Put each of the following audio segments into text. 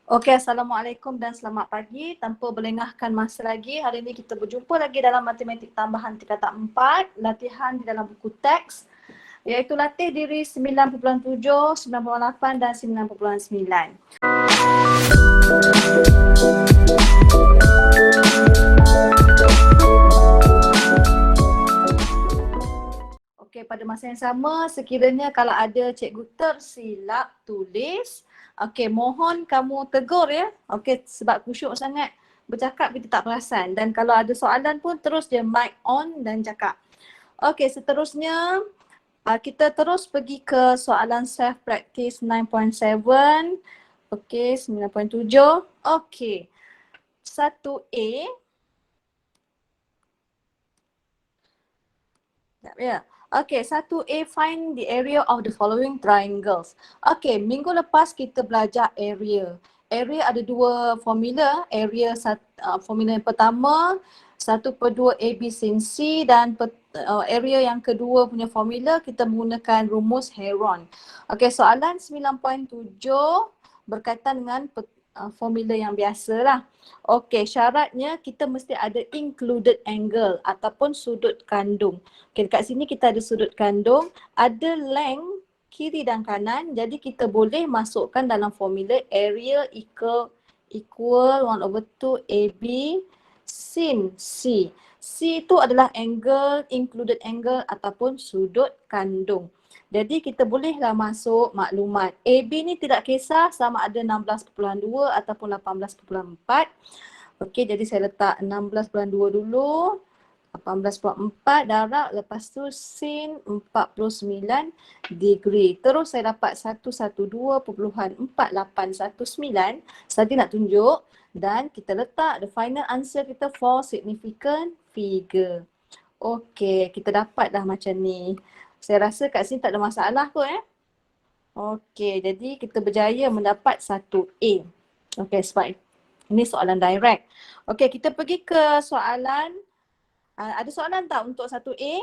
Okey, Assalamualaikum dan selamat pagi. Tanpa berlengahkan masa lagi, hari ini kita berjumpa lagi dalam matematik tambahan tingkatan 4, latihan di dalam buku teks, iaitu latih diri 9.7, 9.8 dan 9.9. Okey, pada masa yang sama, sekiranya kalau ada cikgu tersilap tulis, okey, mohon kamu tegur ya. Okey, sebab khusyuk sangat bercakap kita tak perasan. Dan kalau ada soalan pun terus je mic on dan cakap. Okey, seterusnya kita terus pergi ke soalan self practice 9.7. Okey, 9.7. Okey, 1A. Sekejap ya. Okay, 1A, find the area of the following triangles. Okay, minggu lepas kita belajar area. Area ada dua formula. Formula yang pertama 1/2 AB sin C, dan area yang kedua punya formula kita menggunakan rumus Heron. Okay, soalan 9.7 berkaitan dengan formula yang biasa lah. Okay, syaratnya kita mesti ada included angle ataupun sudut kandung. Okay, dekat sini kita ada sudut kandung, ada length kiri dan kanan, jadi kita boleh masukkan dalam formula area equal 1/2 AB sin C. C itu adalah angle, included angle ataupun sudut kandung. Jadi kita bolehlah masuk maklumat. AB ni tidak kisah sama ada 16.2 ataupun 18.4. Okey, jadi saya letak 16.2 dulu. 18.4 darab, lepas tu sin 49 degree. Terus saya dapat 112.4819. Saya nak tunjuk dan kita letak the final answer kita for significant figure. Okey, kita dapat dah macam ni. Saya rasa kat sini tak ada masalah kot Okey, jadi kita berjaya mendapat 1A. Okey, sebab ini soalan direct. Okey, kita pergi ke soalan. Ada soalan tak untuk 1A?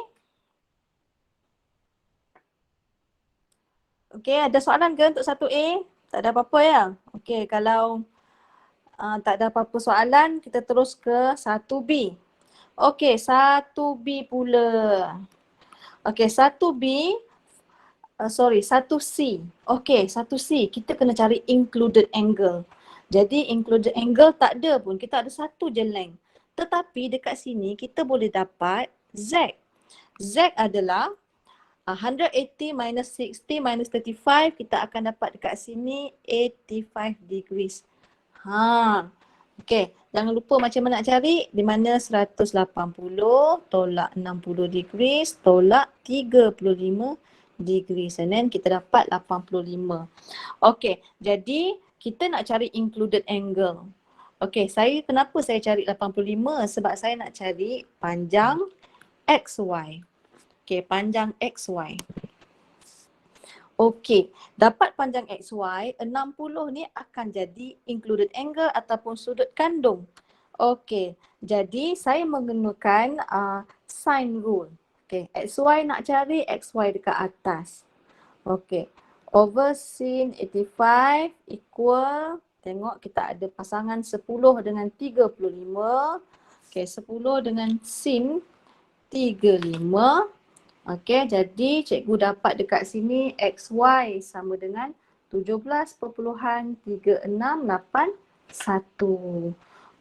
Okey, ada soalan ke untuk 1A? Tak ada apa-apa ya? Okey, kalau tak ada apa-apa soalan, kita terus ke 1B. Okey, 1B pula. Okey, 1B, 1C. Okey, 1C, kita kena cari included angle. Jadi included angle tak ada pun, kita ada satu je length. Tetapi dekat sini kita boleh dapat Z. Z adalah 180 minus 60 minus 35, kita akan dapat dekat sini 85 degrees. Okey, jangan lupa macam mana nak cari, di mana 180 tolak 60 degrees tolak 35 degrees, and then kita dapat 85. Okey, jadi kita nak cari included angle. Okey, kenapa saya cari 85? Sebab saya nak cari panjang XY. Okey, panjang XY. Okey, dapat panjang XY, 60 ni akan jadi included angle ataupun sudut kandung. Okey, jadi saya menggunakan sine rule. Okey, XY nak cari XY dekat atas. Okey, over sin 85 equal, tengok kita ada pasangan 10 dengan 35. Okey, 10 dengan sin 35. Okey, jadi cikgu dapat dekat sini XY sama dengan 17.3681.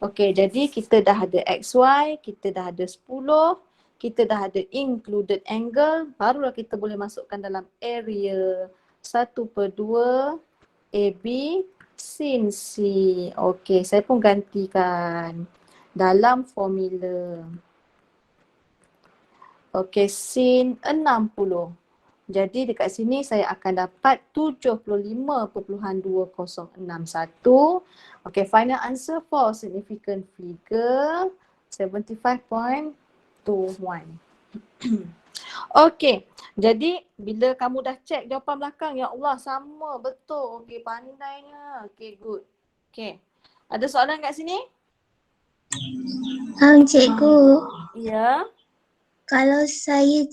Okey, jadi kita dah ada XY, kita dah ada 10, kita dah ada included angle, barulah kita boleh masukkan dalam area 1/2 AB sin C. Okey, saya pun gantikan dalam formula. Okey, sin 60. Jadi dekat sini saya akan dapat 75.2061. Okey, final answer for significant figure 75.21. Okey, jadi bila kamu dah cek jawapan belakang, ya Allah sama betul. Okey, pandainya. Okey, good. Okey, ada soalan kat sini? Cikgu. Ya. Kalau saya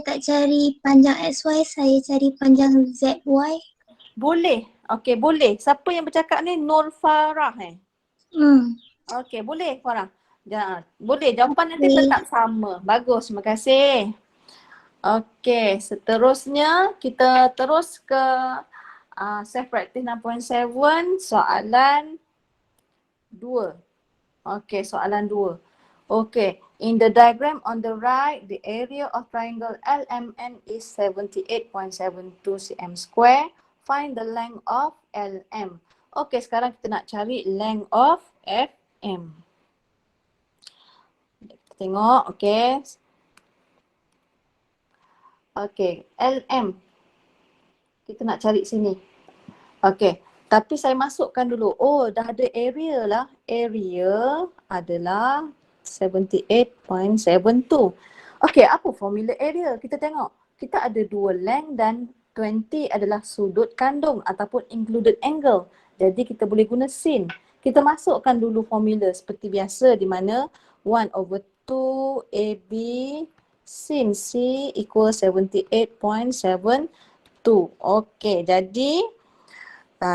tak cari panjang XY, saya cari panjang ZY. Boleh. Okey, boleh. Siapa yang bercakap ni? Nur Farah Hmm. Okey, boleh Farah. Boleh. Jawapan nanti Okey. tetap sama. Bagus, terima kasih. Okey, seterusnya kita terus ke self practice 6.7 soalan 2. Okey, soalan 2. Okay, in the diagram on the right, the area of triangle LMN is 78.72 cm square. Find the length of LM. Okay, sekarang kita nak cari length of FM. Kita tengok, okay. Okay, LM. Kita nak cari sini. Okay, tapi saya masukkan dulu. Oh, dah ada area lah. Area adalah 78.72. Okey, apa formula area? Kita tengok. Kita ada dua length dan 20 adalah sudut kandung ataupun included angle. Jadi kita boleh guna sin. Kita masukkan dulu formula seperti biasa di mana 1/2 AB sin C equals 78.72. Okey, jadi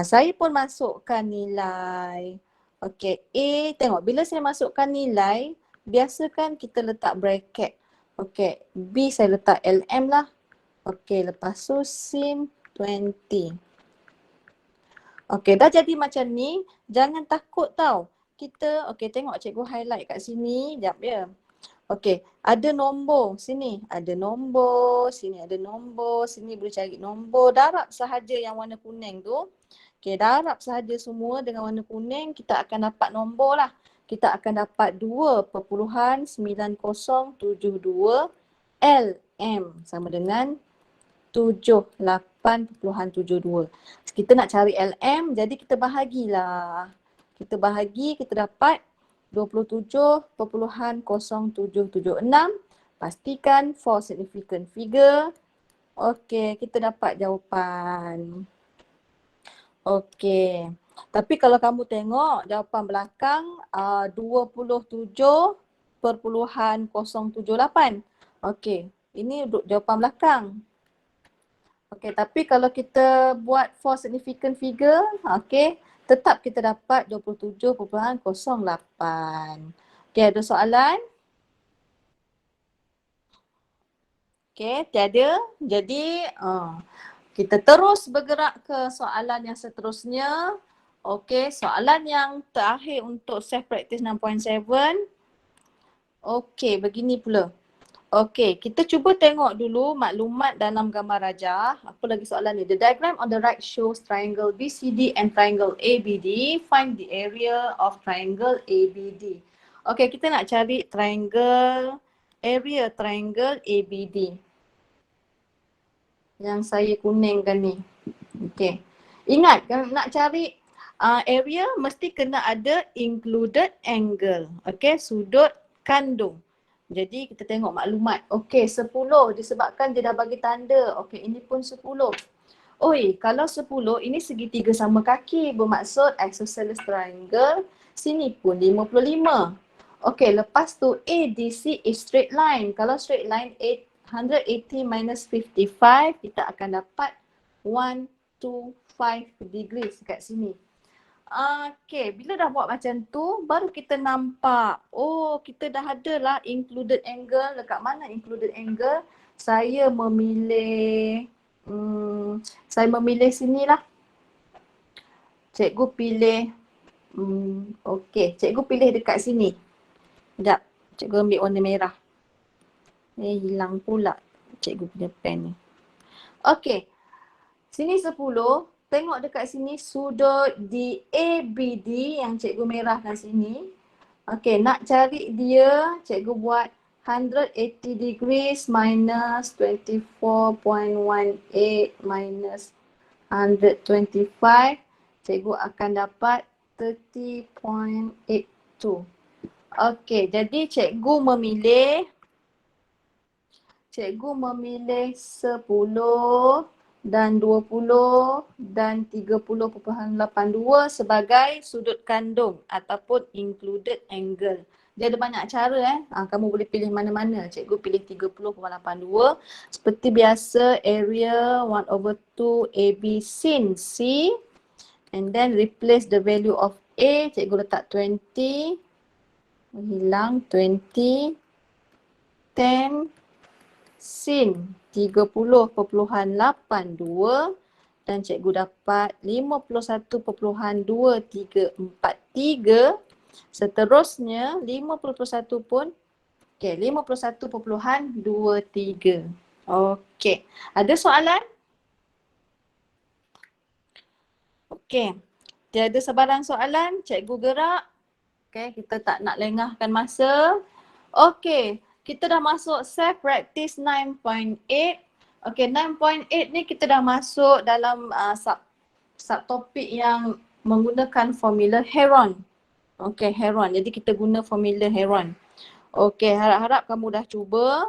saya pun masukkan nilai. Okey, A, tengok bila saya masukkan nilai, biasa kan kita letak bracket. Okey, B saya letak LM lah. Okey, lepas tu sin 20. Okey, dah jadi macam ni, jangan takut tau. Kita, okey tengok cikgu highlight kat sini, jap ya. Okey, ada nombor sini, ada nombor, sini ada nombor, sini boleh cari nombor. Darab sahaja yang warna kuning tu. Okey, darab sahaja semua dengan warna kuning, kita akan dapat nombor lah. Kita akan dapat 2.9072 LM sama dengan 78.72. Kita nak cari LM, jadi kita bahagilah. Kita bahagi, kita dapat 27.0776. Pastikan for significant figure. Okey, kita dapat jawapan. Okey. Tapi kalau kamu tengok jawapan belakang 27.078. Okey, ini jawapan belakang. Okey, tapi kalau kita buat for significant figure, okey, tetap kita dapat 27.08. Okey, ada soalan? Okey, tiada. Jadi kita terus bergerak ke soalan yang seterusnya. Okey, soalan yang terakhir untuk self practice 6.7. Okey, begini pula. Okey, kita cuba tengok dulu maklumat dalam gambar rajah. Apa lagi soalan ni? The diagram on the right shows triangle BCD and triangle ABD. Find the area of triangle ABD. Okey, kita nak cari area triangle ABD. Yang saya kuningkan ni. Okey. Ingat, kalau nak cari area mesti kena ada included angle. Okey, sudut kandung. Jadi kita tengok maklumat. Okey, 10 disebabkan dia dah bagi tanda. Okey, ini pun 10. Oi, kalau 10 ini segitiga sama kaki, bermaksud isosceles triangle. Sini pun 55. Okey, lepas tu ADC is straight line. Kalau straight line 180 minus 55, kita akan dapat 125 degrees kat sini. Okay, bila dah buat macam tu, baru kita nampak, oh kita dah ada lah included angle. Dekat mana included angle? Saya memilih sini lah. Cikgu pilih, okay, cikgu pilih dekat sini. Sekejap, cikgu ambil warna merah. Hilang pula cikgu punya pen ni. Okay, sini 10. Tengok dekat sini sudut di ABD yang cikgu merahkan sini. Okey, nak cari dia, cikgu buat 180 degrees minus 24.18 minus 125. Cikgu akan dapat 30.82. Okey, jadi cikgu memilih 10 dan 20 dan 30.82 sebagai sudut kandung ataupun included angle. Dia ada banyak cara kamu boleh pilih mana-mana. Cikgu pilih 30,82. Seperti biasa area 1/2 AB sin C. And then replace the value of A. Cikgu letak 20. Hilang 20. 10 sin 30.82 dan cikgu dapat 51.2343. Seterusnya 50% pun 51.23. Okey. Ada soalan? Okey. Tiada sebarang soalan, cikgu gerak. Okey, kita tak nak lengahkan masa. Okey, kita dah masuk self practice 9.8. Okey, 9.8 ni kita dah masuk dalam subtopik yang menggunakan formula Heron. Okey, Heron. Jadi kita guna formula Heron. Okey, harap-harap kamu dah cuba.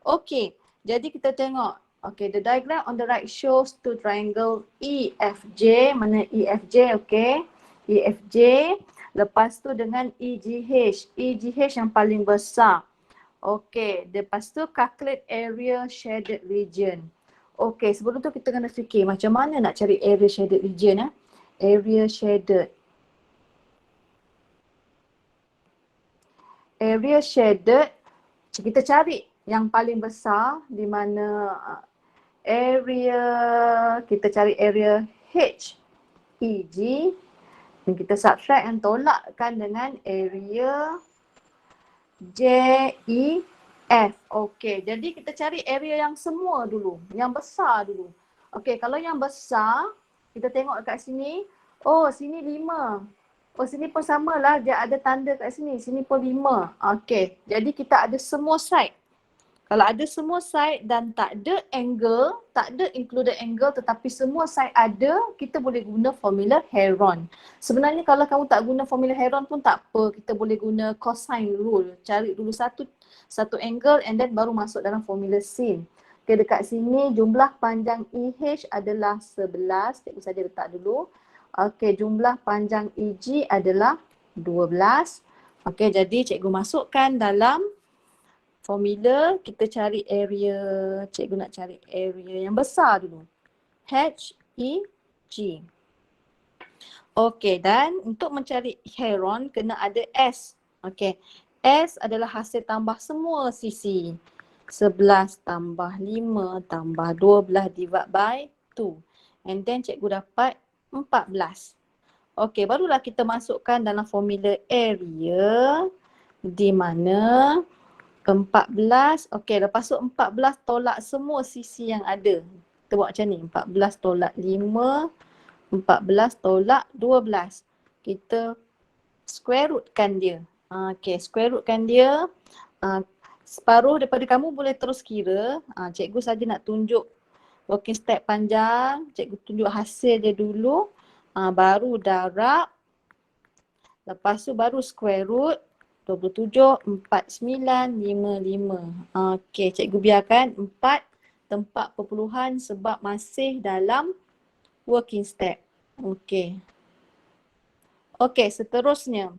Okey, jadi kita tengok. Okay, the diagram on the right shows two triangle EFJ. Mana EFJ, okay. EFJ. Lepas tu dengan EGH. EGH yang paling besar. Okay, lepas tu calculate area shaded region. Okay, sebelum tu kita kena fikir macam mana nak cari area shaded region. Area shaded. Area shaded, kita cari yang paling besar di mana area, kita cari area H, E, G dan kita subtract dan tolakkan dengan area J, E, F. Okey, jadi kita cari area yang semua dulu, yang besar dulu. Okey, kalau yang besar, kita tengok kat sini, oh sini 5. Oh sini pun samalah, dia ada tanda kat sini, sini pun 5. Okey, jadi kita ada semua side. Kalau ada semua side dan tak ada angle, tak ada included angle tetapi semua side ada, kita boleh guna formula Heron. Sebenarnya kalau kamu tak guna formula Heron pun tak apa, kita boleh guna cosine rule. Cari dulu satu angle and then baru masuk dalam formula sin. Okay, dekat sini jumlah panjang EH adalah 11, cikgu saja letak dulu. Okey, jumlah panjang EG adalah 12. Okey, jadi cikgu masukkan dalam formula, kita cari area, cikgu nak cari area yang besar dulu. H, E, G. Okey, dan untuk mencari Heron kena ada S. Okey, S adalah hasil tambah semua sisi. 11 tambah 5 tambah 12 divide by 2. And then cikgu dapat 14. Okey, barulah kita masukkan dalam formula area di mana 14, okey lepas tu 14 tolak semua sisi yang ada. Kita buat macam ni, 14 tolak 5, 14 tolak 12. Kita square rootkan dia. Okey, square rootkan dia. Separuh daripada kamu boleh terus kira. Cikgu saja nak tunjuk working step panjang, cikgu tunjuk hasil dia dulu, baru darab, lepas tu baru square root, 27, 49, 55. Okey, cikgu biarkan 4 tempat perpuluhan sebab masih dalam working step. Okey. Okey, seterusnya,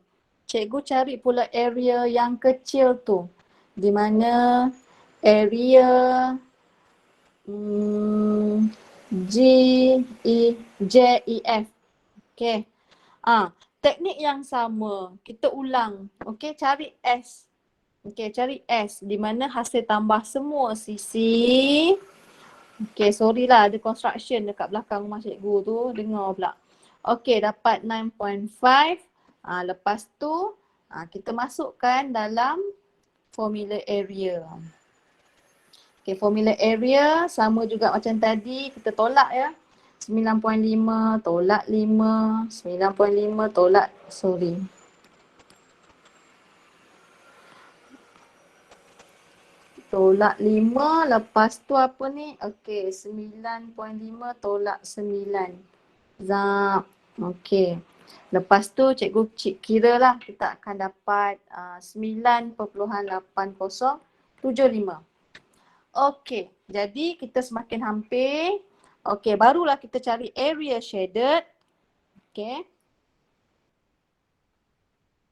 cikgu cari pula area yang kecil tu. Di mana area J, E, F. Okey. Teknik yang sama. Kita ulang. Okey, cari S. Okey, cari S di mana hasil tambah semua sisi. Okey, sorry lah ada construction dekat belakang rumah cikgu tu. Dengar pula. Okey, dapat 9.5. Lepas tu kita masukkan dalam formula area. Okay, formula area sama juga macam tadi, kita tolak ya. 9.5 tolak 5, 9.5 tolak, tolak 5, lepas tu apa ni? Okay, 9.5 tolak 9. Zap. Okay. Lepas tu cikgu kira lah kita akan dapat 9.8075. Okey, jadi kita semakin hampir. Okey, barulah kita cari area shaded. Okey.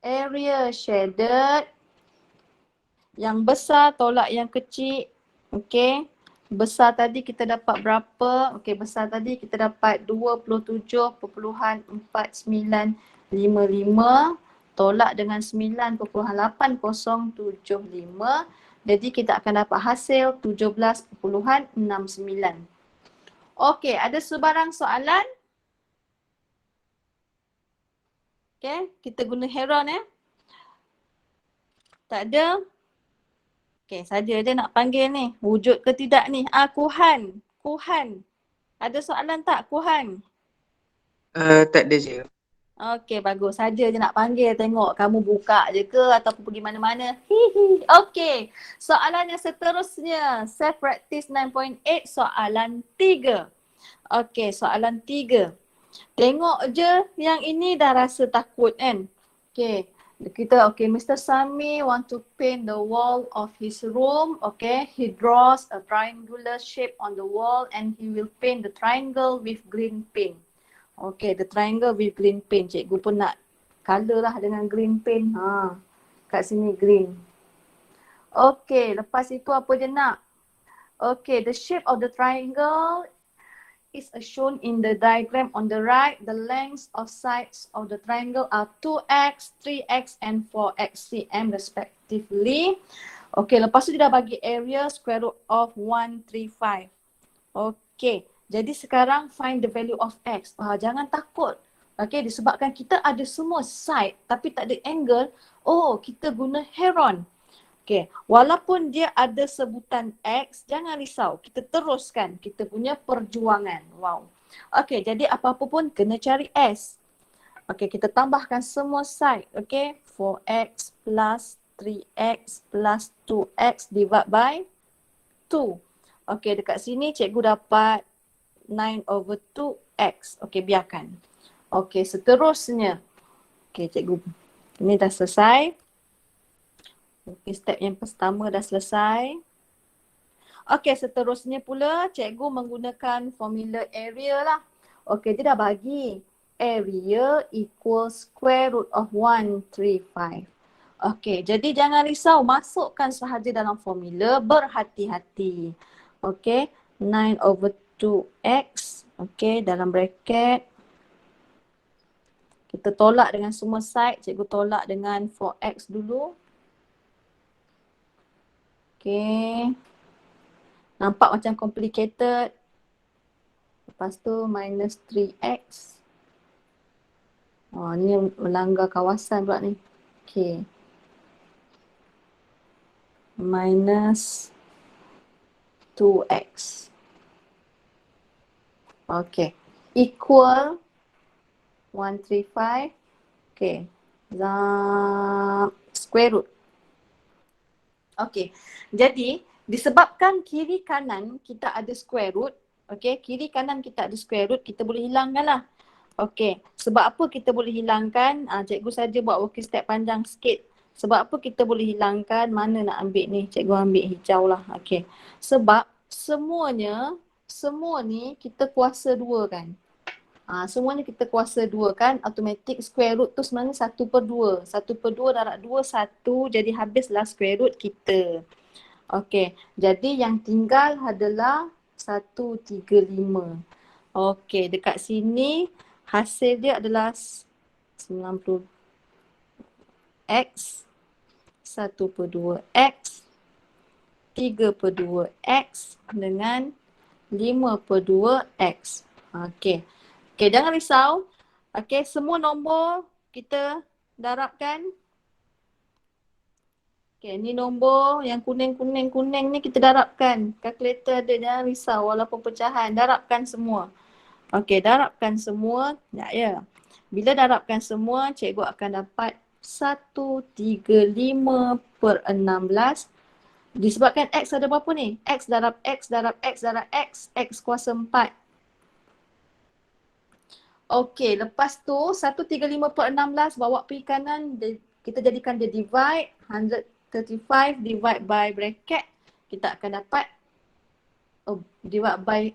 area shaded. Yang besar tolak yang kecil. Okey. Besar tadi kita dapat berapa? Okey, besar tadi kita dapat 27.4955 tolak dengan 9.8075. Jadi kita akan dapat hasil 17.69. Okey, ada sebarang soalan? Okey, kita guna heron Tak ada? Okey, saja je nak panggil ni. Wujud ke tidak ni? Kuhan. Kuhan. Ada soalan tak, Kuhan? Tak ada je. Okey, bagus. Saja je nak panggil. Tengok kamu buka je ke ataupun pergi mana-mana. Hihi. Okey. Soalan yang seterusnya. Self practice 9.8 soalan 3. Okey, soalan 3. Tengok je yang ini dah rasa takut kan? Okey. Mr. Sami want to paint the wall of his room. Okay, he draws a triangular shape on the wall and he will paint the triangle with green paint. Okay, the triangle with green paint. Cikgu pun nak color lah dengan green paint. Kat sini green. Okay, lepas itu apa je nak? Okay, the shape of the triangle is shown in the diagram on the right. The lengths of sides of the triangle are 2x, 3x and 4x cm respectively. Okay, lepas tu dia dah bagi area square root of 135. Okay, jadi sekarang find the value of x. Jangan takut. Okay, disebabkan kita ada semua side tapi tak ada angle. Kita guna heron. Okay, walaupun dia ada sebutan X, jangan risau. Kita teruskan kita punya perjuangan. Wow. Okay, jadi apa-apa pun kena cari S. Okay, kita tambahkan semua side. Okay, 4X plus 3X plus 2X divide by 2. Okay, dekat sini cikgu dapat 9/2X. Okay, biarkan. Okay, seterusnya. Okay, cikgu. Ini dah selesai. Okay, step yang pertama dah selesai. Okay, seterusnya pula cikgu menggunakan formula area lah. Okay, dia dah bagi. Area equals square root of 135. Okay, jadi jangan risau. Masukkan sahaja dalam formula. Berhati-hati. Okay, 9/2x. Okay, dalam bracket. Kita tolak dengan semua side. Cikgu tolak dengan 4x dulu. Okay. Nampak macam complicated. Lepas tu minus 3x. Ni melanggar kawasan pula ni. Okay. Minus 2x. Okay. Equal 135. Okay. Square root. Okay, jadi disebabkan kiri kanan kita ada square root, okay, kiri kanan kita ada square root, kita boleh hilangkan lah. Okay, sebab apa kita boleh hilangkan? Cikgu saja buat working step panjang sikit. Sebab apa kita boleh hilangkan? Mana nak ambil ni? Cikgu ambil hijau lah. Okay, sebab semua ni kita kuasa 2 kan. Semuanya kita kuasa 2 kan, automatic square root tu sebenarnya 1/2. 1/2 darab 2, 1, jadi habislah square root kita. Okey, jadi yang tinggal adalah 135. Okey, dekat sini hasil dia adalah 90x, 1/2x, 3/2x dengan 5/2x. Okey. Okay, jangan risau. Okay, semua nombor kita darabkan. Okay, ni nombor yang kuning ni kita darabkan. Kalkulator ada, jangan risau walaupun pecahan. Darabkan semua. Okay, darabkan semua. Ya. Bila darabkan semua, cikgu akan dapat 135/16. Disebabkan X ada berapa ni? X darab X darab X darab X. X kuasa 4. Okey, lepas tu 135/16 bawa pergi kanan, kita jadikan dia divide. 135 divide by bracket, kita akan dapat divide by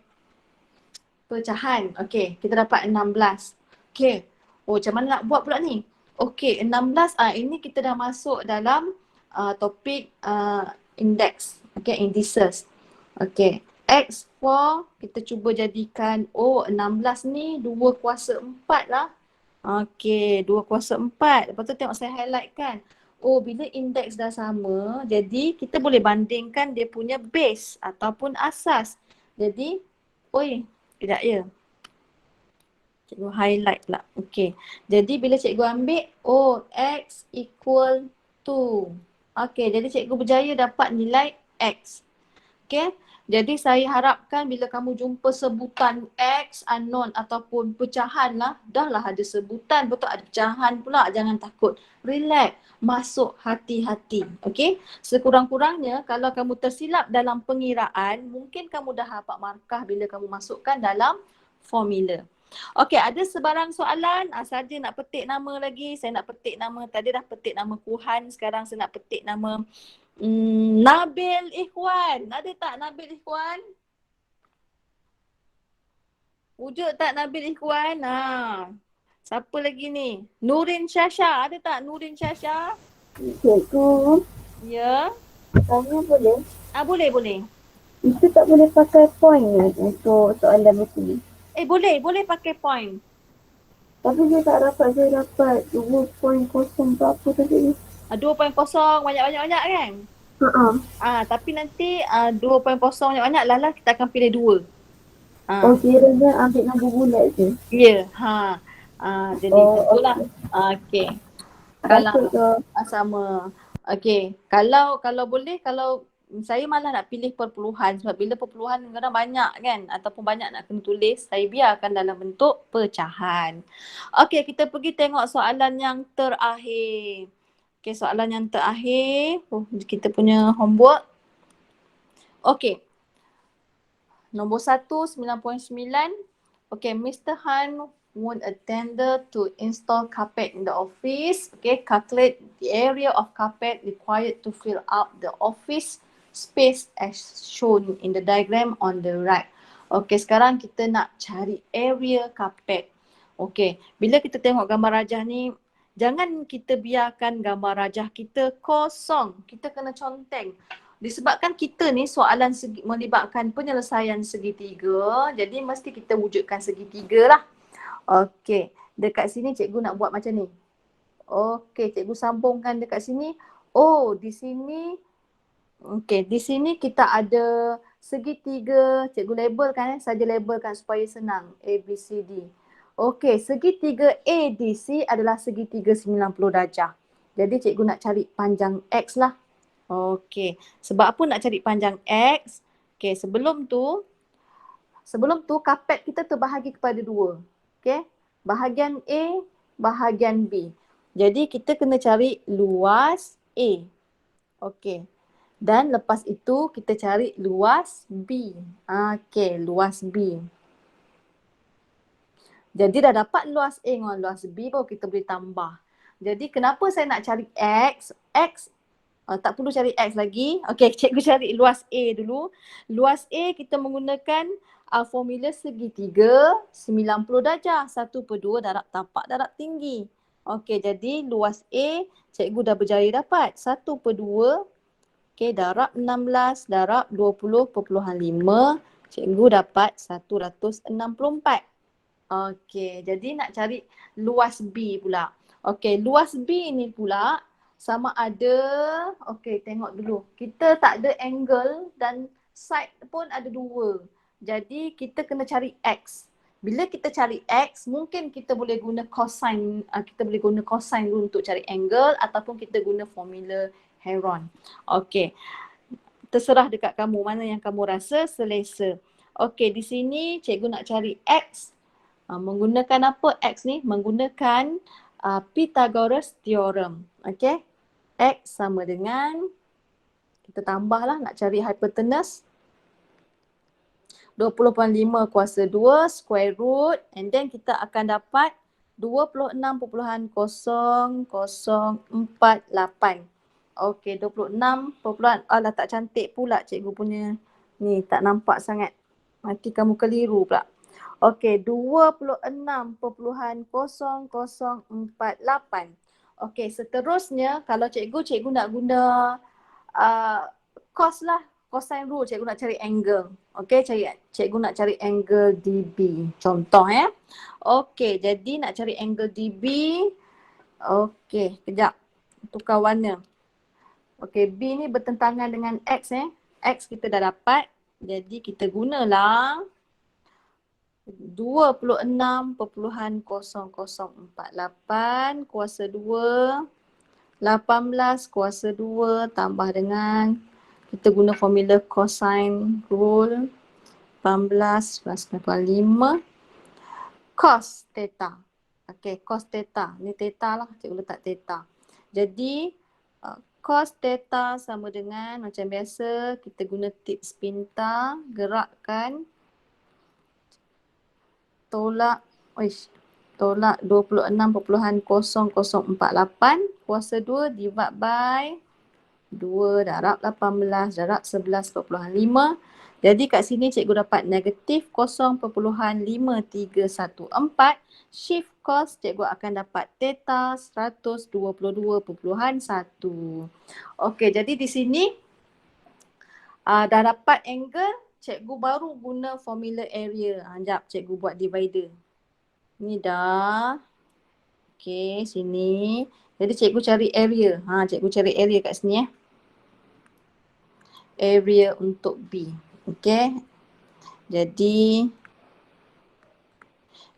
pecahan. Okey, kita dapat 16. Okey, macam mana nak buat pula ni? Okey, 16 ini kita dah masuk dalam topik index. Okey, indices. Okey. X4 kita cuba jadikan 16 ni 2/4 lah. Okey, 2/4. Lepas tu tengok saya highlight kan. Bila indeks dah sama, jadi kita boleh bandingkan dia punya base ataupun asas. Jadi, kejap ya. Cikgu highlight pula. Okey. Jadi bila cikgu ambil, X equal to. Okey, jadi cikgu berjaya dapat nilai X. Okey. Jadi saya harapkan bila kamu jumpa sebutan X, unknown ataupun pecahan lah, dah lah ada sebutan, betul ada pecahan pula, jangan takut. Relax, masuk hati-hati. Okey. Sekurang-kurangnya kalau kamu tersilap dalam pengiraan, mungkin kamu dah dapat markah bila kamu masukkan dalam formula. Okey, ada sebarang soalan? Saja nak petik nama lagi. Saya nak petik nama, tadi dah petik nama Kuhan, sekarang saya nak petik nama Nabil Ikhwan. Ada tak Nabil Ikhwan? Wujud tak Nabil Ikhwan? Siapa lagi ni? Nurin Syasha. Ada tak Nurin Syasha? Cikgu, Ya. tanya boleh? Boleh. Itu tak boleh pakai point untuk soalan macam ni. Boleh pakai point. Tapi saya dapat 2.0 berapa tadi. 2.0 banyak-banyak kan? Tapi nanti 2.0 banyak-banyak lala kita akan pilih 2. Kiranya ambil nombor bulat je. Ya. Jadi itulah. Okey. Kalau sama. Okey. Kalau boleh, kalau saya malah nak pilih perpuluhan sebab bila perpuluhan kadang banyak kan ataupun banyak nak kena tulis, saya biarkan dalam bentuk pecahan. Okey, kita pergi tengok soalan yang terakhir. Okey, soalan yang terakhir. Kita punya homework. Okey. Nombor 1, 9.9. Okay, Mr. Han want a tender to install carpet in the office. Okay, calculate the area of carpet required to fill up the office space as shown in the diagram on the right. Okay, sekarang kita nak cari area carpet. Okay, bila kita tengok gambar rajah ni, jangan kita biarkan gambar rajah kita kosong. Kita kena conteng. Disebabkan kita ni soalan melibatkan penyelesaian segitiga, jadi mesti kita wujudkan segitiga lah. Okey, dekat sini cikgu nak buat macam ni. Okey, cikgu sambungkan dekat sini. Di sini, okey, di sini kita ada segitiga, cikgu labelkan saja labelkan supaya senang. A, B, C, D. Okey, segitiga ADC adalah segitiga 90 darjah. Jadi cikgu nak cari panjang X lah. Okey, sebab apa nak cari panjang X? Okey, sebelum tu karpet kita terbahagi kepada 2. Okey, bahagian A, bahagian B. Jadi kita kena cari luas A. Okey. Dan lepas itu kita cari luas B. Okey, luas B. Jadi dah dapat luas A dengan luas B baru kita boleh tambah. Jadi kenapa saya nak cari X? Tak perlu cari X lagi. Okey, cikgu cari luas A dulu. Luas A kita menggunakan formula segitiga 90 darjah. 1/2 darab tapak darab tinggi. Okey, jadi luas A cikgu dah berjaya dapat. 1/2 darab 16 darab 20.5. Cikgu dapat 164. Okey, jadi nak cari luas B pula. Okey, luas B ni pula sama ada, okey tengok dulu. Kita tak ada angle dan side pun ada 2. Jadi kita kena cari X. Bila kita cari X, mungkin kita boleh guna cosine. Kita boleh guna cosine dulu untuk cari angle ataupun kita guna formula Heron. Okey. Terserah dekat kamu mana yang kamu rasa selesa. Okey, di sini cikgu nak cari X. Menggunakan apa X ni? Menggunakan Pythagoras theorem. Okey. X sama dengan, kita tambahlah nak cari hypotenuse. 20.5 kuasa 2 square root and then kita akan dapat 26.0048. Okey, 26. Alah tak cantik pula cikgu punya ni, tak nampak sangat. Nanti kamu keliru pula. Okey, 26.0048. Okey, seterusnya kalau cikgu nak guna cos lah, cosine rule, cikgu nak cari angle. Okey, cikgu nak cari angle DB. Contoh ya. Okey, jadi nak cari angle DB. Okey, kejap. Tukar warna. Okey, B ni bertentangan dengan X X kita dah dapat. Jadi kita gunalah 26.0048 kuasa 2 18 kuasa 2 tambah dengan kita guna formula cosine rule 18 plus 5 cos theta. Okey, cos theta. Ni theta lah, cikgu letak theta. Jadi cos theta sama dengan macam biasa kita guna tips pintar, gerakkan tolak 26.0048 kuasa 2 divide by 2 darab 18 darab 11.5. Jadi kat sini cikgu dapat negatif 0.5314. Shift cos cikgu akan dapat theta 122.1. Okey, jadi di sini dah dapat angle, cikgu baru guna formula area. Sekejap cikgu buat divider. Ni dah. Okey, sini. Jadi cikgu cari area. Cikgu cari area kat sini Area untuk B. Okey. Jadi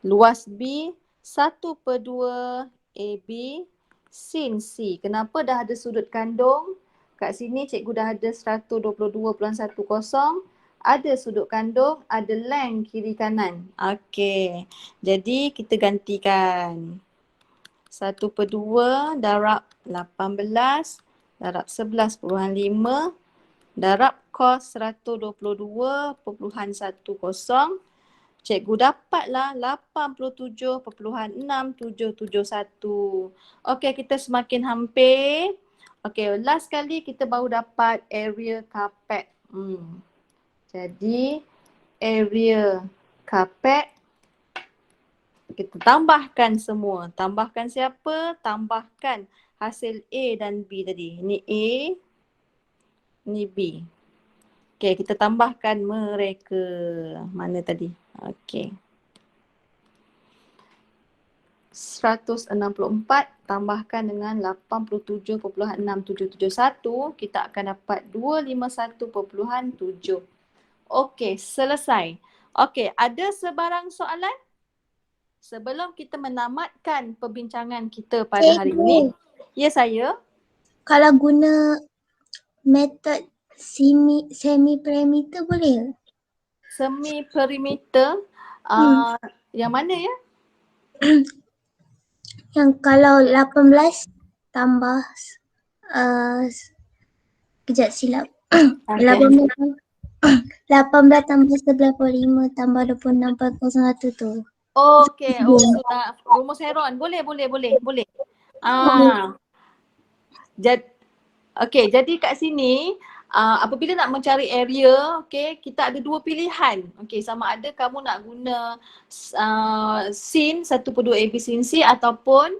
luas B 1/2 AB sin C. Kenapa dah ada sudut kandung? Kat sini cikgu dah ada 122.10. Ada sudut kandung, ada length kiri kanan. Okey. Jadi kita gantikan. 1/2 darab 18 darab 11.5 darab cos 122.10. Cikgu dapatlah 87.6771. Okey, kita semakin hampir. Okey, last kali kita baru dapat area carpet. Jadi area carpet kita tambahkan semua. Tambahkan siapa? Tambahkan hasil A dan B tadi. Ni A, ni B. Okey, kita tambahkan mereka. Mana tadi? Okey. 164 tambahkan dengan 87.6771, kita akan dapat 251.7. Okey, selesai. Okey, ada sebarang soalan? Sebelum kita menamatkan perbincangan kita pada hari ini. Ya, saya. Kalau guna metod semi perimeter boleh? Semi perimeter. Yang mana ya? Yang kalau 18 tambah kejap silap. 18 tambah 11.5 tambah 26.01 tu. Okey, sudah rumus Heron. Boleh. Jadi kat sini apabila nak mencari area, okey, kita ada dua pilihan. Okey, sama ada kamu nak guna sin 1/2 AB sin C ataupun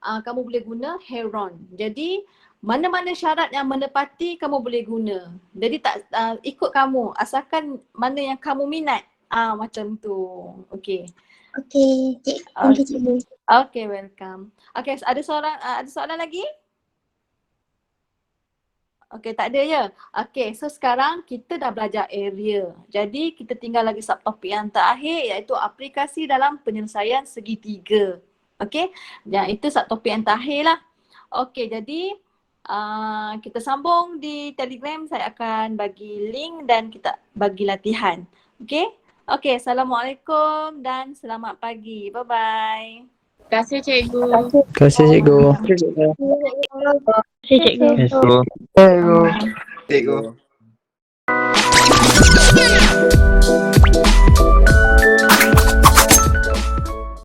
kamu boleh guna Heron. Jadi mana-mana syarat yang menepati kamu boleh guna. Jadi tak ikut kamu, asalkan mana yang kamu minat. Macam tu. Okey. Okey, thank you cikgu. Okay, welcome. Okay, ada soalan lagi? Okay, tak ada ya? Okay, so sekarang kita dah belajar area. Jadi kita tinggal lagi subtopik yang terakhir iaitu aplikasi dalam penyelesaian segitiga. Okay, yang itu subtopik yang terakhir lah. Okay, jadi kita sambung di Telegram. Saya akan bagi link dan kita bagi latihan. Okay? Okay, Assalamualaikum dan selamat pagi. Bye-bye. Terima kasih cikgu. Terima kasih cikgu. Cikgu. Cikgu. Cikgu.